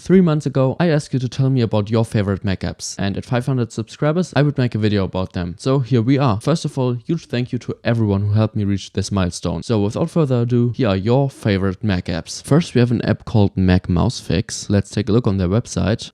3 months ago, I asked you to tell me about your favorite Mac apps, and at 500 subscribers, I would make a video about them. So here we are. First of all, huge thank you to everyone who helped me reach this milestone. So without further ado, here are your favorite Mac apps. First, we have an app called Mac Mouse Fix. Let's take a look on their website.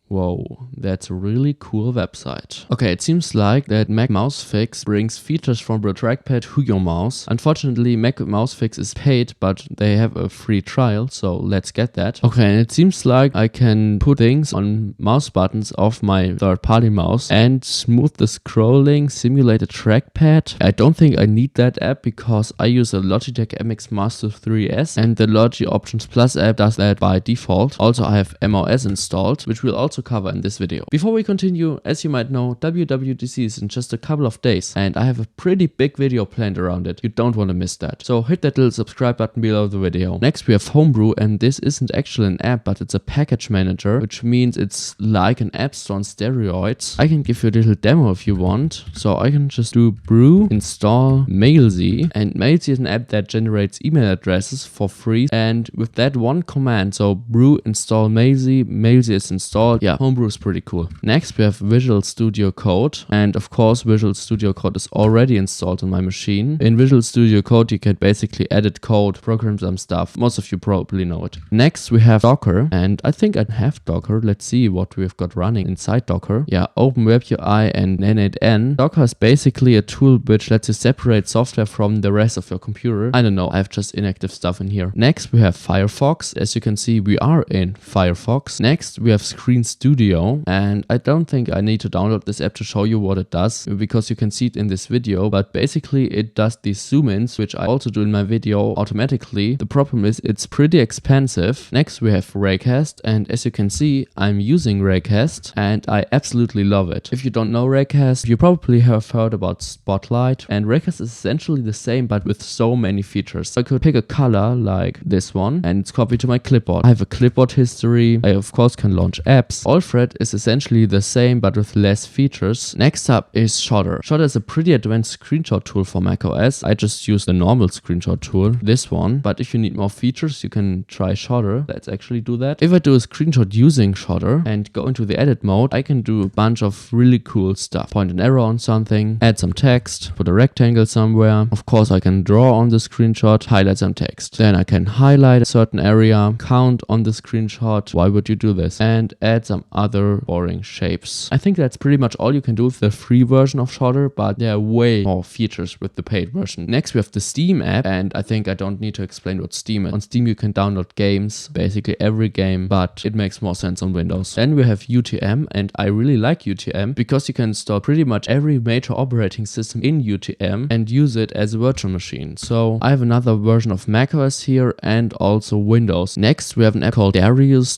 Whoa, that's a really cool website. Okay, it seems like that Mac Mouse Fix brings features from the trackpad to your mouse. Unfortunately, Mac Mouse Fix is paid, but they have a free trial, so let's get that. Okay, and it seems like I can put things on mouse buttons of my third-party mouse and smooth the scrolling, simulate a trackpad. I don't think I need that app because I use a Logitech MX Master 3S and the Logi Options Plus app does that by default. Also, I have MOS installed, which will also cover in this video. Before we continue, as you might know, WWDC is in just a couple of days and I have a pretty big video planned around it. You don't want to miss that. So hit that little subscribe button below the video. Next we have Homebrew, and this isn't actually an app, but it's a package manager, which means it's like an app store on steroids. I can give you a little demo if you want. So I can just do brew, install Mailzy, and Mailzy is an app that generates email addresses for free, and with that one command, so brew, install Mailzy, Mailzy is installed. Yeah, Homebrew is pretty cool. Next we have Visual Studio Code, and of course Visual Studio Code is already installed on my machine. In Visual Studio Code you can basically edit code, program some stuff. Most of you probably know it. Next we have Docker, and I think I have Docker. Let's see what we've got running inside Docker. Yeah, OpenWebUI and N8N. Docker is basically a tool which lets you separate software from the rest of your computer. I don't know, I have just inactive stuff in here. Next we have Firefox. As you can see, we are in Firefox. Next we have Screen Studio, and I don't think I need to download this app to show you what it does because you can see it in this video, but basically it does these zoom ins, which I also do in my video automatically. The problem is it's pretty expensive. Next we have Raycast, and as you can see, I'm using Raycast and I absolutely love it. If you don't know Raycast, you probably have heard about Spotlight, and Raycast is essentially the same but with so many features. I could pick a color like this one and it's copied to my clipboard. I have a clipboard history. I of course can launch apps. Alfred is essentially the same but with less features. Next up is Shutter. Shutter is a pretty advanced screenshot tool for macOS. I just use the normal screenshot tool, this one, but if you need more features you can try Shutter. Let's actually do that. If I do a screenshot using Shutter and go into the edit mode, I can do a bunch of really cool stuff. Point an arrow on something, add some text, put a rectangle somewhere. Of course I can draw on the screenshot, highlight some text. Then I can highlight a certain area, count on the screenshot, why would you do this, and add some other boring shapes. I think that's pretty much all you can do with the free version of Shutter, but there are way more features with the paid version. Next we have the Steam app, and I think I don't need to explain what Steam is. On Steam you can download games, basically every game, but it makes more sense on Windows. Then we have UTM, and I really like UTM because you can install pretty much every major operating system in UTM and use it as a virtual machine. So I have another version of macOS here and also Windows. Next we have an app called Darius.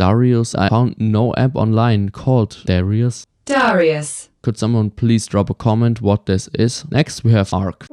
I found no app online called Darius. Could someone please drop a comment what this is? Next we have Arc.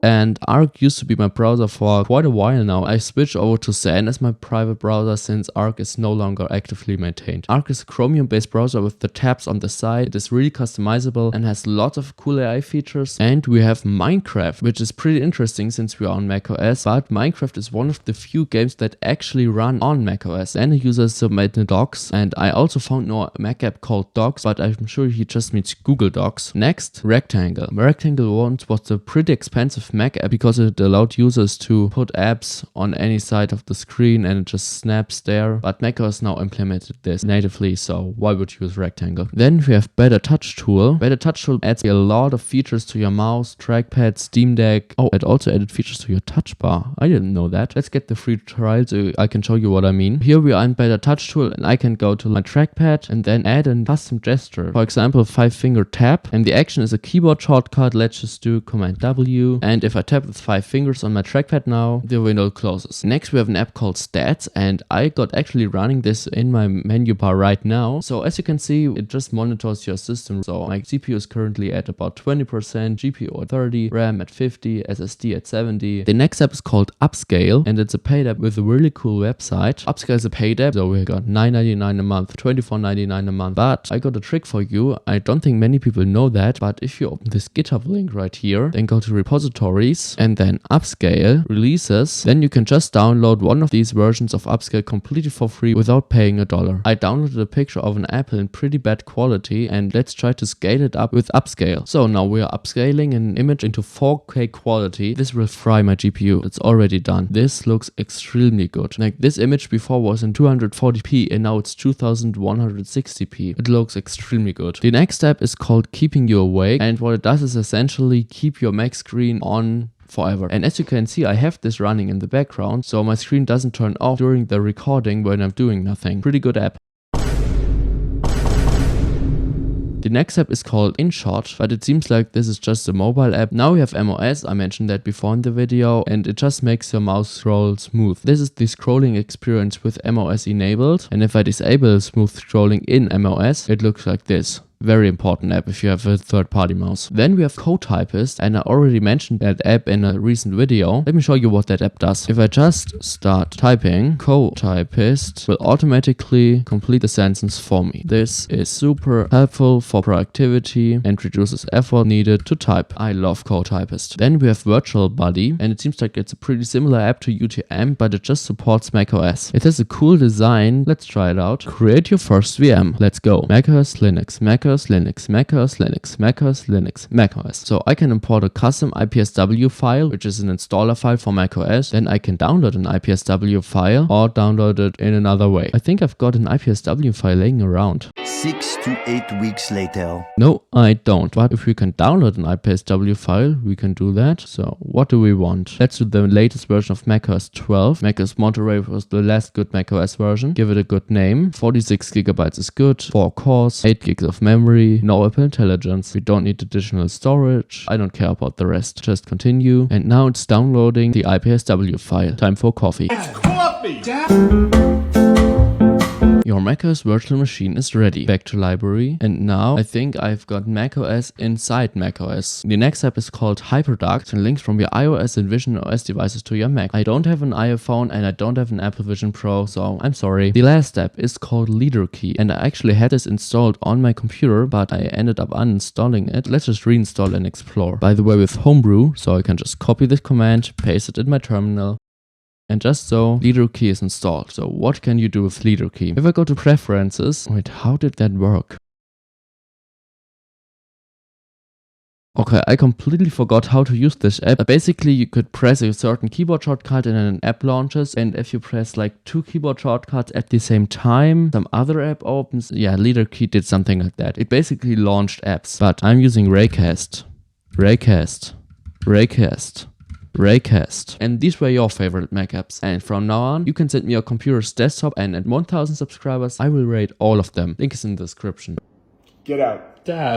And Arc used to be my browser for quite a while now. I switched over to Xen as my private browser since Arc is no longer actively maintained. Arc is a Chromium based browser with the tabs on the side. It is really customizable and has lots of cool AI features. And we have Minecraft, which is pretty interesting since we are on macOS, but Minecraft is one of the few games that actually run on macOS. And the users submitted docs, and I also found no Mac app called Docs, but I'm sure he just means Google Docs. Next, Rectangle. Rectangle once was a pretty expensive Mac app because it allowed users to put apps on any side of the screen and it just snaps there, but macOS now implemented this natively, so why would you use Rectangle? Then we have Better Touch Tool. Better Touch Tool adds a lot of features to your mouse, trackpad, Steam Deck. Oh, it also added features to your touch bar. I didn't know that. Let's get the free trial so I can show you what I mean. Here we are in Better Touch Tool and I can go to my trackpad and then add a custom gesture. For example, 5-finger tap, and the action is a keyboard shortcut. Let's just do Command W, and if I tap with 5 fingers on my trackpad now, the window closes. Next we have an app called Stats, and I got actually running this in my menu bar right now. So as you can see, it just monitors your system. So my CPU is currently at about 20%, GPU at 30, RAM at 50, SSD at 70. The next app is called Upscale, and it's a paid app with a really cool website. Upscale is a paid app, so we got $9.99 a month, $24.99 a month. But I got a trick for you. I don't think many people know that, but if you open this GitHub link right here, then go to repository repositories and then Upscale, Releases, then you can just download one of these versions of Upscale completely for free without paying $1. I downloaded a picture of an apple in pretty bad quality, and let's try to scale it up with Upscale. So now we are upscaling an image into 4K quality. This will fry my GPU. It's already done. This looks extremely good. Like, this image before was in 240p and now it's 2160p. It looks extremely good. The next step is called Keeping You Awake, and what it does is essentially keep your Mac screen on forever. And as you can see, I have this running in the background, so my screen doesn't turn off during the recording when I'm doing nothing. Pretty good app. The next app is called InShot, but it seems like this is just a mobile app. Now we have MOS, I mentioned that before in the video, and it just makes your mouse scroll smooth. This is the scrolling experience with MOS enabled, and if I disable smooth scrolling in MOS, it looks like this. Very important app if you have a third-party mouse. Then we have CodeTypist, and I already mentioned that app in a recent video. Let me show you what that app does. If I just start typing, CodeTypist will automatically complete the sentence for me. This is super helpful for productivity and reduces effort needed to type. I love CodeTypist. Then we have Virtual Buddy, and it seems like it's a pretty similar app to UTM, but it just supports macOS. It has a cool design. Let's try it out. Create your first VM. Let's go. macOS, Linux, macOS, Linux, macOS, Linux, macOS, Linux, macOS. So I can import a custom IPSW file, which is an installer file for macOS. Then I can download an IPSW file or download it in another way. I think I've got an IPSW file laying around. 6 to 8 weeks later. No, I don't. But if we can download an IPSW file, we can do that. So what do we want? Let's do the latest version of macOS 12. macOS Monterey was the last good macOS version. Give it a good name. 46 gigabytes is good. 4 cores, 8 gigs of memory, no Apple Intelligence. We don't need additional storage. I don't care about the rest. Just continue. And now it's downloading the IPSW file. Time for coffee. It's coffee! Your macOS virtual machine is ready. Back to library. And now I think I've got macOS inside macOS. The next step is called Hyperduct and links from your iOS and Vision OS devices to your Mac. I don't have an iPhone and I don't have an Apple Vision Pro, so I'm sorry. The last step is called LeaderKey, and I actually had this installed on my computer, but I ended up uninstalling it. Let's just reinstall and explore. By the way, with Homebrew, so I can just copy this command, paste it in my terminal. And just so, LeaderKey is installed. So what can you do with LeaderKey? If I go to Preferences, wait, how did that work? Okay, I completely forgot how to use this app. Basically, you could press a certain keyboard shortcut and then an app launches. And if you press like 2 keyboard shortcuts at the same time, some other app opens. Yeah, LeaderKey did something like that. It basically launched apps. But I'm using Raycast. Raycast. And these were your favorite Mac apps. And from now on, you can send me your computer's desktop, and at 1000 subscribers, I will rate all of them. Link is in the description. Get out. Dad.